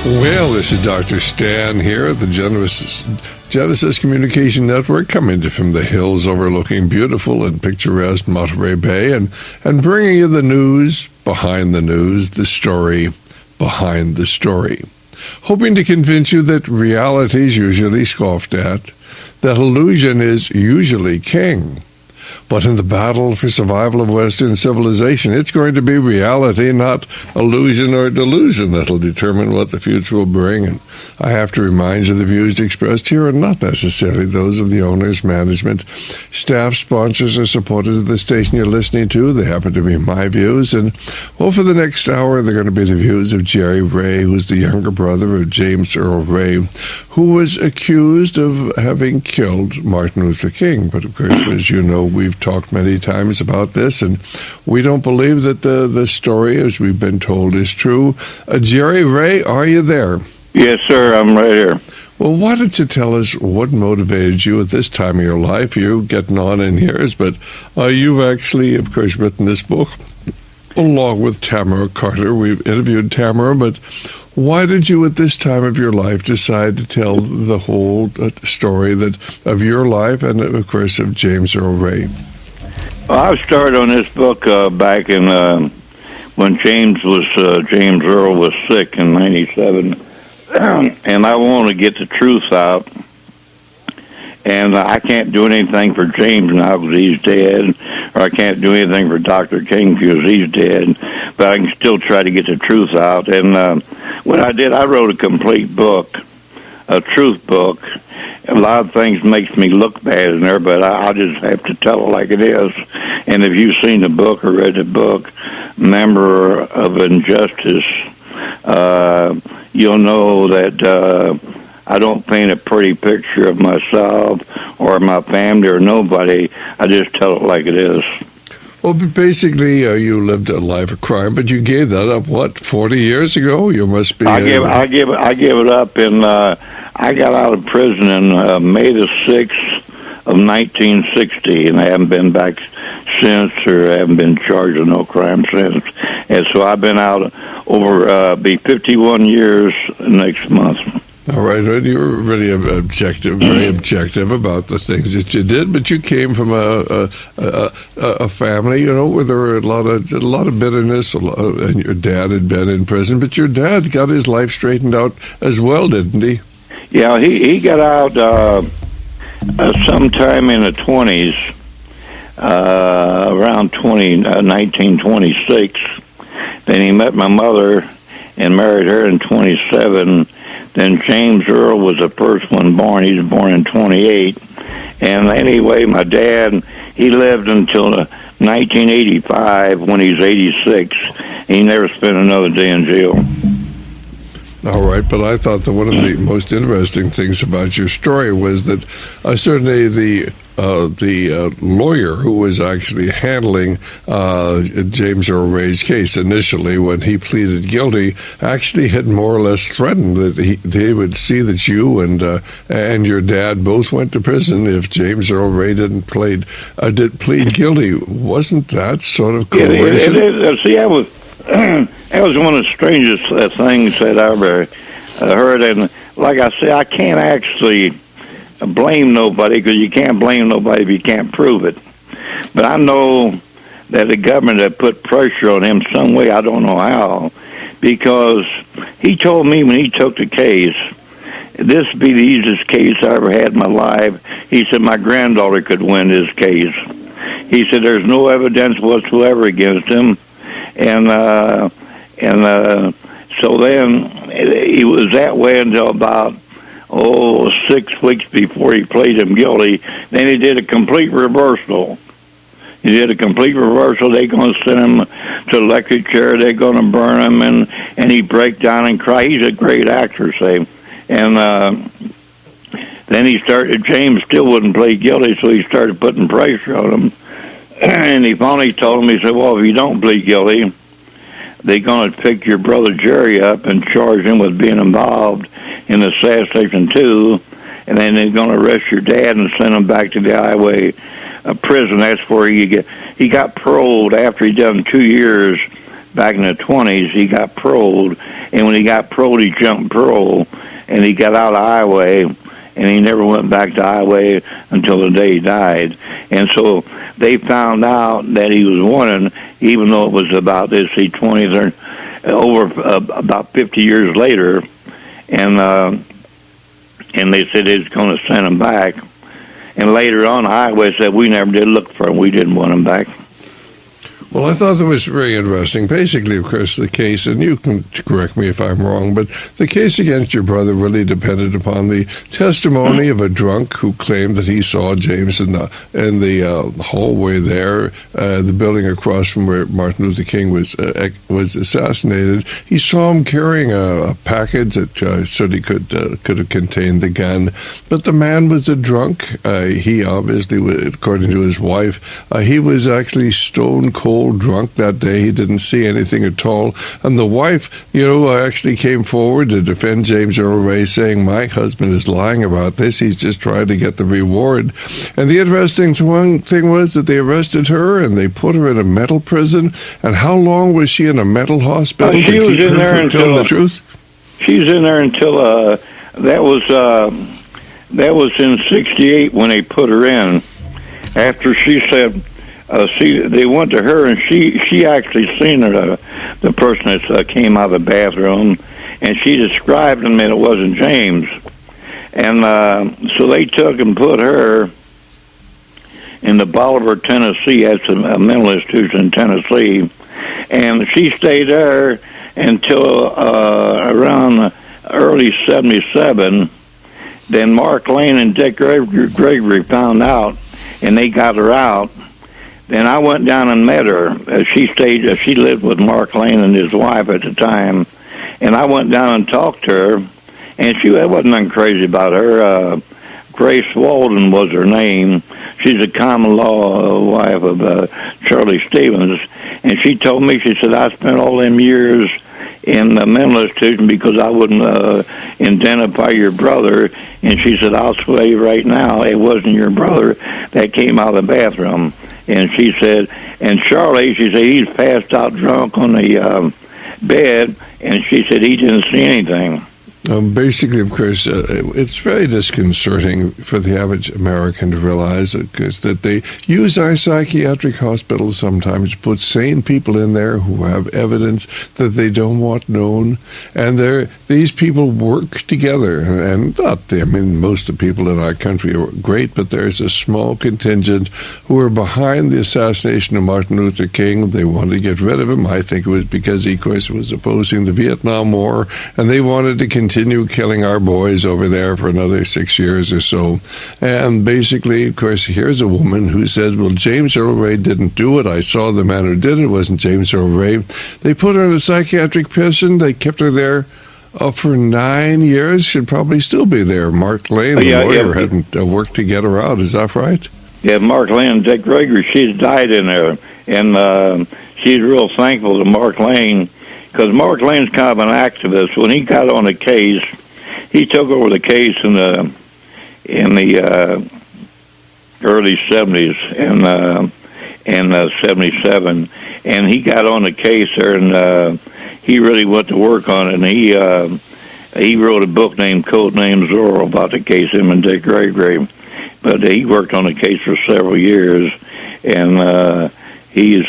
Well, this is Dr. Stan here at the Genesis Communication Network, coming to from the hills overlooking beautiful and picturesque Monterey Bay, and bringing you the news behind the news, the story behind the story. Hoping to convince you that reality is usually scoffed at, that illusion is usually king. But in the battle for survival of Western civilization, it's going to be reality, not illusion or delusion, that'll determine what the future will bring. And I have to remind you, the views expressed here are not necessarily those of the owners, management, staff, sponsors, or supporters of the station you're listening to. They happen to be my views. And, well, for the next hour, they're going to be the views of Jerry Ray, who's the younger brother of James Earl Ray, who was accused of having killed Martin Luther King. But, of course, as you know, we've talked many times about this, and we don't believe that the story, as we've been told, is true. Jerry Ray, are you there? Yes, sir, I'm right here. Well, why don't you tell us what motivated you at this time of your life? You're getting on in years, but you've actually, of course, written this book along with Tamara Carter. We've interviewed Tamara, but why did you at this time of your life decide to tell the whole story of your life and, of course, of James Earl Ray? Well, I started on this book back in when James Earl was sick in '97, and I wanted to get the truth out. And I can't do anything for James now because he's dead, or I can't do anything for Dr. King because he's dead, but I can still try to get the truth out. And when I did, I wrote a complete book, a truth book. A lot of things makes me look bad in there, but I just have to tell it like it is. And if you've seen the book or read the book, Memoir of Injustice, you'll know that I don't paint a pretty picture of myself or my family or nobody. I just tell it like it is. Well, basically, you lived a life of crime, but you gave that up, what, 40 years ago? You must be... I gave it up, and I got out of prison in May the 6th of 1960, and I haven't been back since, or I haven't been charged with no crime since. And so I've been out over, be 51 years next month. All right, you were very objective about the things that you did, but you came from a family, you know, where there were a lot of bitterness, and your dad had been in prison, but your dad got his life straightened out as well, didn't he? Yeah, he got out sometime in the 20s, around 1926. Then he met my mother and married her in 27. Then James Earl was the first one born. He was born in 28. And anyway, my dad, he lived until 1985 when he was 86. He never spent another day in jail. All right, but I thought that one of the most interesting things about your story was that certainly the lawyer who was actually handling James Earl Ray's case initially, when he pleaded guilty, actually had more or less threatened that they would see that you and your dad both went to prison if James Earl Ray did plead guilty. Wasn't that sort of coercion? See, I was. That was one of the strangest things that I ever heard. And like I said, I can't actually blame nobody because you can't blame nobody if you can't prove it. But I know that the government had put pressure on him some way. I don't know how, because he told me when he took the case, this would be the easiest case I ever had in my life. He said my granddaughter could win this case. He said there's no evidence whatsoever against him. And so then he was that way until about 6 weeks before he pleaded him guilty. Then he did a complete reversal. They're going to send him to the electric chair. They're going to burn him, and he break down and cry. He's a great actor, say. And then James still wouldn't plead guilty, so he started putting pressure on him. And he finally told him, he said, well, if you don't plead guilty, they're going to pick your brother Jerry up and charge him with being involved in the assassination too, and then they're going to arrest your dad and send him back to the highway prison. That's where he got paroled after he done 2 years back in the 20s, he got paroled. And when he got paroled, he jumped parole, and he got out of highway, and he never went back to highway until the day he died. And so they found out that he was wanted, even though it was about this, 20s or over about 50 years later, and they said they was going to send him back. And later on, the highway said, we never did look for him. We didn't want him back. Well, I thought that was very interesting. Basically, of course, the case, and you can correct me if I'm wrong, but the case against your brother really depended upon the testimony of a drunk who claimed that he saw James in the hallway there, the building across from where Martin Luther King was assassinated. He saw him carrying a package that said he could have contained the gun, but the man was a drunk. He obviously, according to his wife, he was actually stone cold drunk that day. He didn't see anything at all. And the wife, actually came forward to defend James Earl Ray, saying, my husband is lying about this. He's just trying to get the reward. And the interesting thing was that they arrested her and they put her in a mental prison. And how long was she in a mental hospital? She was in there until the truth? She was in there until that was in '68 when they put her in. After she said, they went to her, and she actually seen her, the person that came out of the bathroom, and she described him, and it wasn't James. And so they took and put her in the Bolivar, Tennessee. That's a mental institution in Tennessee. And she stayed there until around early '77. Then Mark Lane and Dick Gregory found out, and they got her out. Then I went down and met her. She lived with Mark Lane and his wife at the time, and I went down and talked to her, and she wasn't nothing crazy about her. Grace Walden was her name. She's a common law wife of Charlie Stevens, and she told me, she said, I spent all them years in the mental institution because I wouldn't identify your brother, and she said, I'll tell you right now, it wasn't your brother that came out of the bathroom. And she said, and Charlie, she said, he's passed out drunk on the bed, and she said he didn't see anything. Basically, of course, it's very disconcerting for the average American to realize that they use our psychiatric hospitals sometimes to put sane people in there who have evidence that they don't want known, and these people work together. And most of the people in our country are great, but there's a small contingent who are behind the assassination of Martin Luther King. They wanted to get rid of him. I think it was because he, of course, was opposing the Vietnam War, and they wanted to continue killing our boys over there for another 6 years or so. And basically, of course, here's a woman who says, well, James Earl Ray didn't do it. I saw the man who did it. It wasn't James Earl Ray. They put her in a psychiatric prison. They kept her there for 9 years. She'd probably still be there. Mark Lane, the lawyer, hadn't worked to get her out. Is that right? Yeah, Mark Lane and Dick Gregory, she's died in there. And she's real thankful to Mark Lane, because Mark Lane's kind of an activist. When he got on the case, he took over the case in the early '70s and 77, and he got on the case there, and he really went to work on it. And he wrote a book named Codename Zorro about the case, him and Dick Gregory. But he worked on the case for several years, and he's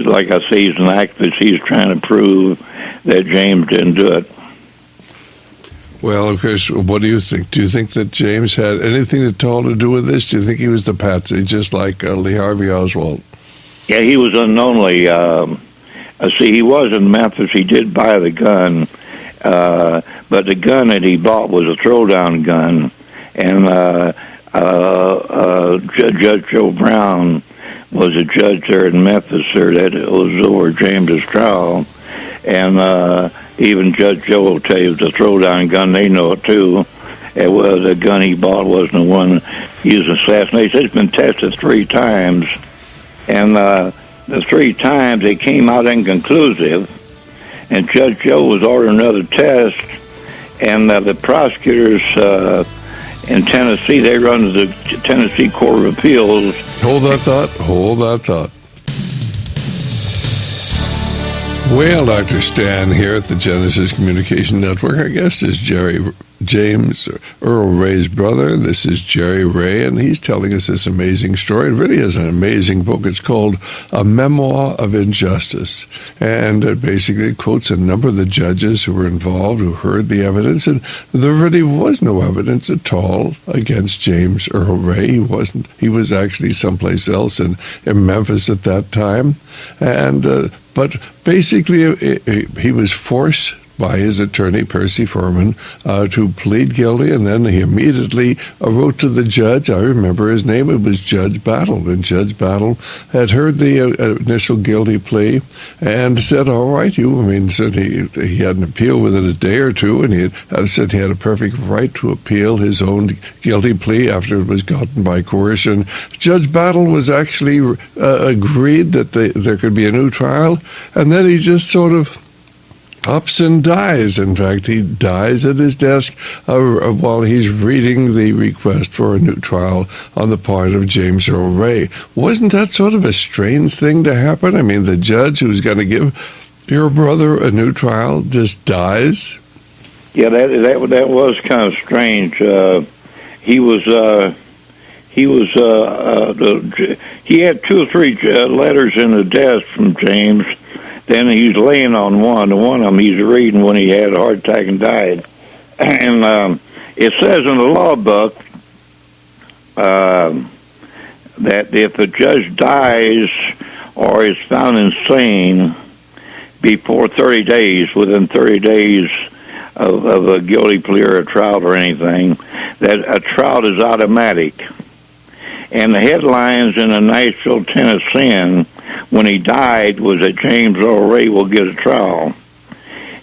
like I say, he's an activist. He's trying to prove that James didn't do it. Well, of course, what do you think? Do you think that James had anything at all to do with this? Do you think he was the patsy, just like Lee Harvey Oswald? Yeah, he was unknowingly. See, he was in Memphis. He did buy the gun, but the gun that he bought was a throwdown gun. And Judge Joe Brown was a judge there in Memphis there that was over James's trial. And even Judge Joe will tell you it's a throwdown gun. They know it too. It was the gun he bought wasn't the one he was assassinated. It's been tested 3 times, and the 3 times they came out inconclusive. And Judge Joe was ordering another test, and the prosecutors in Tennessee, they run the Tennessee Court of Appeals. Hold that thought. Well, Dr. Stan here at the Genesis Communication Network. Our guest is James Earl Ray's brother. This is Jerry Ray, and he's telling us this amazing story. It really is an amazing book. It's called A Memoir of Injustice, and it basically quotes a number of the judges who were involved, who heard the evidence, and there really was no evidence at all against James Earl Ray. He was actually someplace else in Memphis at that time, and but basically, he was forced by his attorney, Percy Furman, to plead guilty, and then he immediately wrote to the judge. I remember his name. It was Judge Battle, and Judge Battle had heard the initial guilty plea and said, all right, said he had an appeal within a day or two, and he had said he had a perfect right to appeal his own guilty plea after it was gotten by coercion. Judge Battle was actually agreed that there could be a new trial, and then he just sort of ups and dies. In fact, he dies at his desk while he's reading the request for a new trial on the part of James Earl Ray. Wasn't that sort of a strange thing to happen? I mean, the judge who's going to give your brother a new trial just dies? Yeah, that was kind of strange. He had 2 or 3 letters in the desk from James. Then he's laying on one. One of them he's reading when he had a heart attack and died. And it says in the law book that if a judge dies or is found insane before 30 days, within 30 days of a guilty plea or a trial or anything, that a trial is automatic. And the headlines in the Nashville Tennessean when he died was that James Earl Ray will get a trial.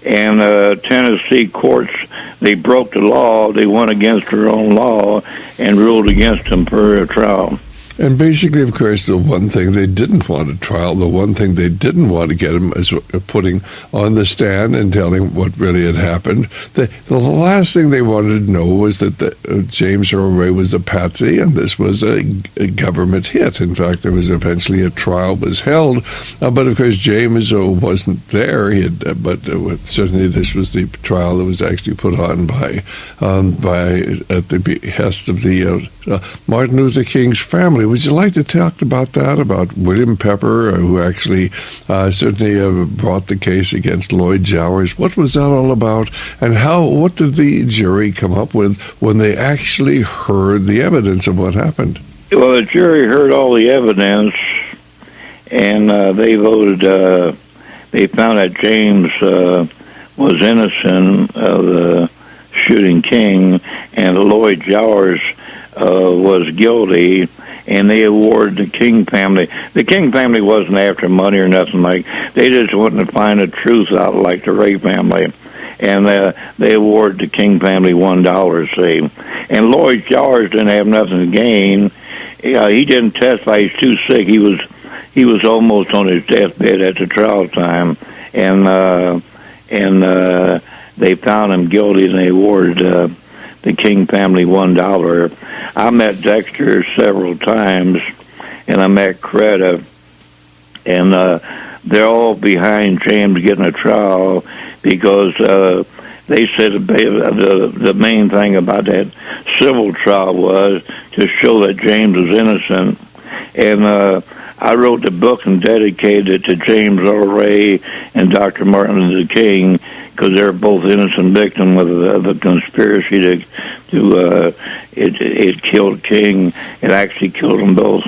And Tennessee courts, they broke the law. They went against their own law and ruled against him for a trial. And basically, of course, the one thing they didn't want a trial, the one thing they didn't want to get him is putting on the stand and telling what really had happened. The last thing they wanted to know was that James Earl Ray was a patsy, and this was a government hit. In fact, there was eventually a trial was held, but of course, James wasn't there. But certainly this was the trial that was actually put on by at the behest of the Martin Luther King's family. Would you like to talk about that, about William Pepper, who actually certainly brought the case against Lloyd Jowers? What was that all about, and what did the jury come up with when they actually heard the evidence of what happened? Well, the jury heard all the evidence, and they voted, they found that James was innocent of the shooting King, and Lloyd Jowers was guilty, and they awarded the King family. The King family wasn't after money or nothing like. They just wanted to find the truth out, like the Ray family, and they awarded the King family $1. See, and Lloyd Jowers didn't have nothing to gain. He didn't testify. He's too sick. He was almost on his deathbed at the trial time, and they found him guilty, and they awarded the King family $1. I met Dexter several times, and I met Coretta, and they're all behind James getting a trial because they said the main thing about that civil trial was to show that James was innocent. And I wrote the book and dedicated it to James Earl Ray and Dr. Martin Luther King, because they're both innocent victims of the conspiracy to it killed King. It actually killed them both.